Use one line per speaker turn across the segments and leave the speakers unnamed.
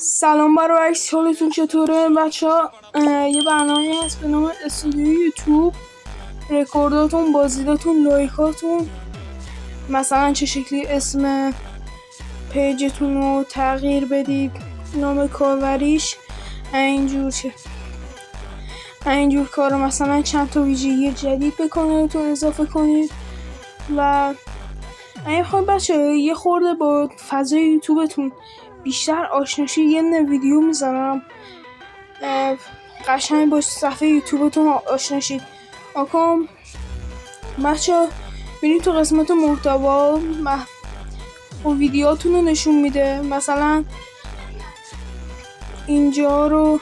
سلام برای حالتون چطوره بچه ها؟ یه برنامه هست به نام استودیو یوتیوب. رکورداتون، بازدیداتون، لایکاتون، مثلا چه شکلی اسم پیجتون رو تغییر بدید، نام کاربریش، اینجور کار رو مثلا چند تا ویژگی جدید به کانالتون اضافه کنید. و اگه خواهید بچه یه خورده با فضای یوتیوبتون بیشتر آشناشی، یه ویدیو میزنم قشنگ با صفحه یوتیوبتون آشناشید. آکام بچه بینید تو قسمت محتوا و ویدیوهاتون رو نشون میده، مثلا اینجا رو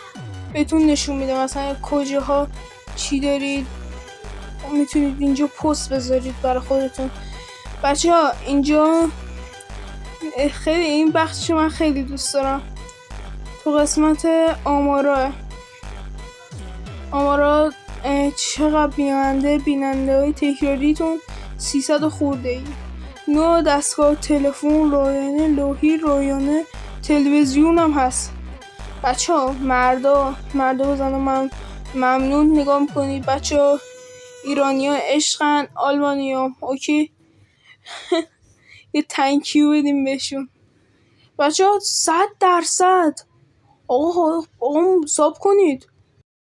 بهتون نشون میده مثلا کجاها چی دارید، میتونید اینجا پست بذارید برای خودتون. بچه ها اینجا خیلی این بخشش من خیلی دوست دارم، تو قسمت آمارا چقدر بیننده های تکراریتون 300 خورده ای، نوع دستگاه تلفن، رایانه، لوحی، رایانه، تلویزیون هم هست. بچه ها مردا بزنم ممنون نگاه میکنید. بچه ها ایرانی ها عشقن، آلمانی ها اوکی یه تنکیو بدیم بهشون. بچه ها 100%. آقا ساب کنید.